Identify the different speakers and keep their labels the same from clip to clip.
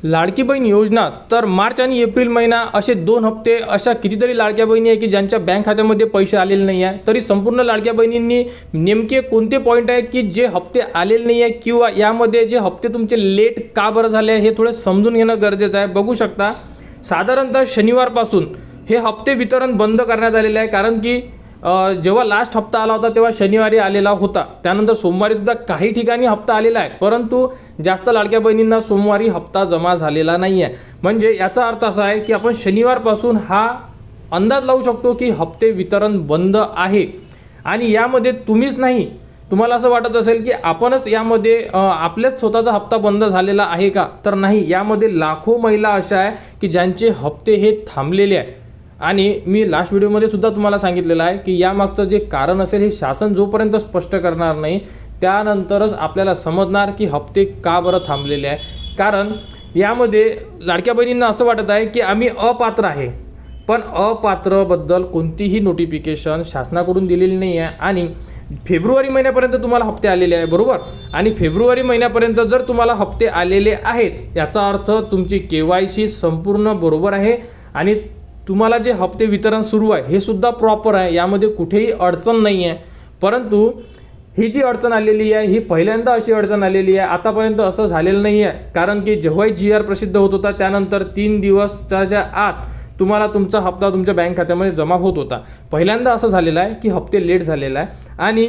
Speaker 1: लाडकी बहीण योजना तर मार्च आणि एप्रिल महिना असे 2 हप्ते अशा कितीतरी लाडक्या बहिणी आहे की ज्यांच्या बँक खात्यामध्ये पैसे आलेले नाही आहे। तरी संपूर्ण लाडक्या बहिणींनी नेमके कोणते पॉईंट आहेत की जे हप्ते आलेले नाही आहे किंवा यामध्ये जे हप्ते तुमचे लेट का बरं झाले हे थोडे समजून घेणं गरजेचं आहे। बघू शकता साधारणतः शनिवारपासून हे हप्ते वितरण बंद करण्यात आलेले आहे, कारण की जेव्हा लास्ट हप्ता आला होता तेव्हा शनिवारी आलेला होता, त्यानंतर सोमवारी सुद्धा काही ठिकाणी हप्ता आलेला आहे, परंतु जास्त लाडक्या बहिणींना सोमवारी हप्ता जमा झालेला नाही आहे। म्हणजे याचा अर्थ असा आहे की आपण शनिवारपासून हा अंदाज लावू शकतो की हप्ते वितरण बंद आहे। आणि यामध्ये तुम्हीच नाही, तुम्हाला असं वाटत असेल की आपणच यामध्ये आपल्याच स्वतःचा हप्ता बंद झालेला आहे का, तर नाही, यामध्ये लाखो महिला अशा आहे की ज्यांचे हप्ते हे थांबलेले आहे। आणि मी लास्ट व्हिडिओमध्ये सुद्धा तुम्हाला सांगितलेलं आहे की यामागचं जे कारण असेल हे शासन जोपर्यंत स्पष्ट करणार नाही त्यानंतरच आपल्याला समजणार की हप्ते का बरं थांबलेले आहे। कारण यामध्ये लाडक्या बहिणींना असं वाटत आहे की आम्ही अपात्र आहे, पण अपात्रबद्दल कोणतीही नोटिफिकेशन शासनाकडून दिलेली नाही आहे। आणि फेब्रुवारी महिन्यापर्यंत तुम्हाला हप्ते आलेले आहे, बरोबर, आणि फेब्रुवारी महिन्यापर्यंत जर तुम्हाला हप्ते आलेले आहेत याचा अर्थ तुमची KYC संपूर्ण बरोबर आहे आणि तुम्हाला जे हप्ते वितरण सुरू आहे हे सुद्धा प्रॉपर आहे, यामध्ये कुठेही अडचण नाही आहे। परंतु ही जी अडचण आलेली आहे ही पहिल्यांदा अशी अडचण आलेली आहे, आतापर्यंत असं झालेलं नाही आहे। कारण की जेव्हाही GR प्रसिद्ध होत होता त्यानंतर 3 दिवसाच्या आत तुम्हाला तुमचा हप्ता तुमच्या बँक खात्यामध्ये जमा होत होता। पहिल्यांदा असं झालेलं आहे की हप्ते लेट झालेला आहे आणि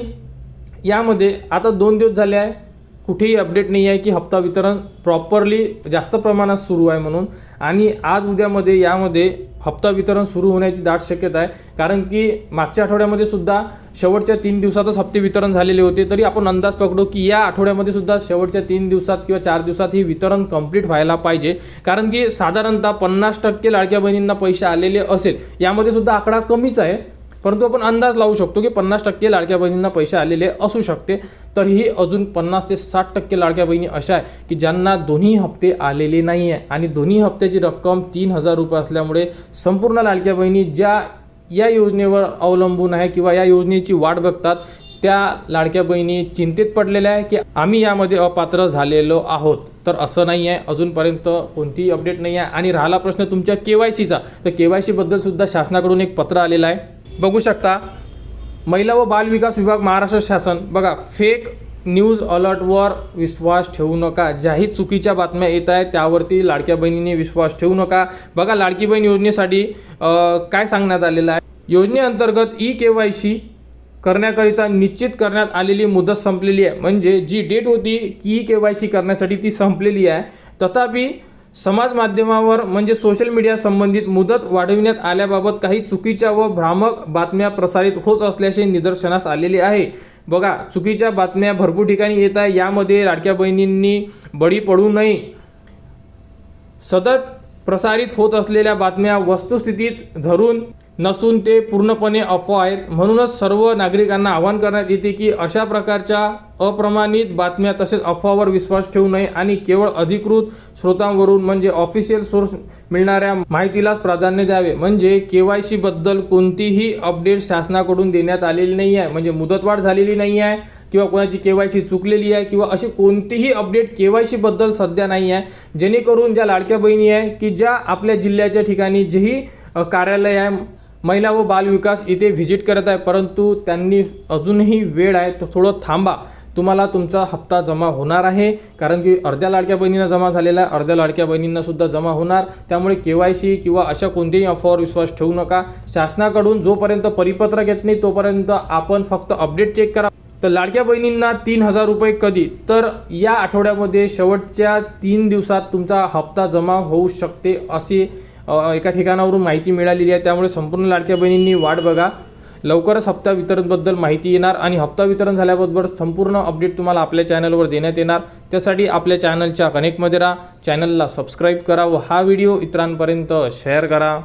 Speaker 1: यामध्ये आता 2 दिवस झाले आहे कुठेही अपडेट नाही आहे की हप्ता वितरण प्रॉपरली जास्त प्रमाणात सुरू आहे म्हणून। आणि आज उद्यामध्ये यामध्ये हप्ता वितरण सुरू होण्याची दाट शक्यता आहे, कारण की मागच्या आठवड्यामध्ये सुद्धा शेवटच्या 3 दिवसातच हप्ते वितरण झालेले होते। तरी आपण अंदाज पकडू की या आठवड्यामध्ये सुद्धा शेवटच्या 3 दिवसात किंवा 4 दिवसात हे वितरण कंप्लीट व्हायला पाहिजे, कारण की साधारणतः 50% लाडक्या बहिणींना पैसे आलेले असेल, यामध्ये सुद्धा आकडा कमीच आहे, परंतु आपण अंदाज लावू शकतो की 50% लाडक्या बहिणींना पैसे आलेले असू शकते। तरीही अजून 50 ते 60% लाडक्या बहिणी अशा आहे की ज्यांना दोन्ही हप्ते आलेले नाही आहे आणि दोन्ही हप्त्याची रक्कम 3000 रुपये असल्यामुळे संपूर्ण लाडक्या बहिणी ज्या या योजनेवर अवलंबून आहे किंवा या योजनेची वाट बघतात त्या लाडक्या बहिणी चिंतेत पडलेल्या आहे की आम्ही यामध्ये अपात्र झालेलो आहोत। तर असं नाही आहे, अजूनपर्यंत कोणतीही अपडेट नाही आहे। आणि राहिला प्रश्न तुमच्या KYCचा, तर KYC बद्दल सुद्धा शासनाकडून एक पत्र आलेलं आहे, बघू शकता। महिला व बाल विकास विभाग महाराष्ट्र शासन, बघा, फेक न्यूज अलर्टवर विश्वास ठेवू नका। ज्याही चुकीच्या बातम्या येत आहेत त्यावरती लाडक्या बहिणींनी विश्वास ठेवू नका। बघा, लाडकी बहीण योजनेसाठी काय सांगण्यात आलेलं आहे, योजनेअंतर्गत KYC करण्याकरिता निश्चित करण्यात आलेली मुदत संपलेली आहे। म्हणजे जी डेट होती की KYC करण्यासाठी ती संपलेली आहे, तथापि समाज माध्यमावर म्हणजे सोशल मीडिया संबंधित मुदत वाढविण्यात आल्याबाबत काही चुकीच्या व भ्रामक बातम्या प्रसारित होत असल्याचे निदर्शनास आलेले आहे। बघा, चुकीच्या बातम्या भरपूर ठिकाणी येत आहे, यामध्ये लाडक्या बहिणींनी बळी पडू नये। सदर प्रसारित होत असलेल्या बातम्या वस्तुस्थितीत धरून नसून ते पूर्णपणे अफवा आहेत। म्हणूनच सर्व नागरिकांना आवाहन करण्यात येते की अशा प्रकारच्या अप्रमाणित बातम्या तसेच अफवावर विश्वास ठेवू नये आणि केवळ अधिकृत स्रोतांवरून म्हणजे ऑफिशियल सोर्स मिळणाऱ्या माहितीलाच प्राधान्य द्यावे। म्हणजे KYC बद्दल कोणतीही अपडेट शासनाकडून देण्यात आलेली नाही आहे, म्हणजे मुदतवाढ झालेली नाही आहे किंवा कोणाची KYC चुकलेली आहे किंवा अशी कोणतीही अपडेट KYC बद्दल सध्या नाही आहे, जेणेकरून ज्या लाडक्या बहिणी आहे की ज्या आपल्या जिल्ह्याच्या ठिकाणी जेही कार्यालय आहे महिला व बाल विकास इथे व्हिजिट करत आहे, परंतु त्यांनी अजूनही वेळ आहे, तर थोडं थांबा, तुम्हाला तुमचा हप्ता जमा होणार आहे। कारण की अर्ध्या लाडक्या बहिणींना जमा झालेला आहे, अर्ध्या लाडक्या बहिणींना सुद्धा जमा होणार। त्यामुळे KYC किंवा अशा कोणत्याही अफवावर विश्वास ठेवू नका। शासनाकडून जोपर्यंत परिपत्रक येत नाही तोपर्यंत आपण फक्त अपडेट चेक करा। तर लाडक्या बहिणींना 3000 रुपये कधी, तर या आठवड्यामध्ये शेवटच्या 3 दिवसात तुमचा हप्ता जमा होऊ शकते अशी एका ठिकाणावरून माहिती मिळालेली आहे। त्यामुळे संपूर्ण लाडक्या बहिणींनी वाट बघा, लवकरच हप्ता वितरणबद्दल माहिती येणार आणि हप्ता वितरण झाल्याबरोबर संपूर्ण अपडेट तुम्हाला आपल्या चॅनलवर देण्यात येणार। त्यासाठी आपल्या चॅनलच्या कनेक्टमध्ये राहा, चॅनलला सबस्क्राईब करा व हा व्हिडिओ इतरांपर्यंत शेअर करा।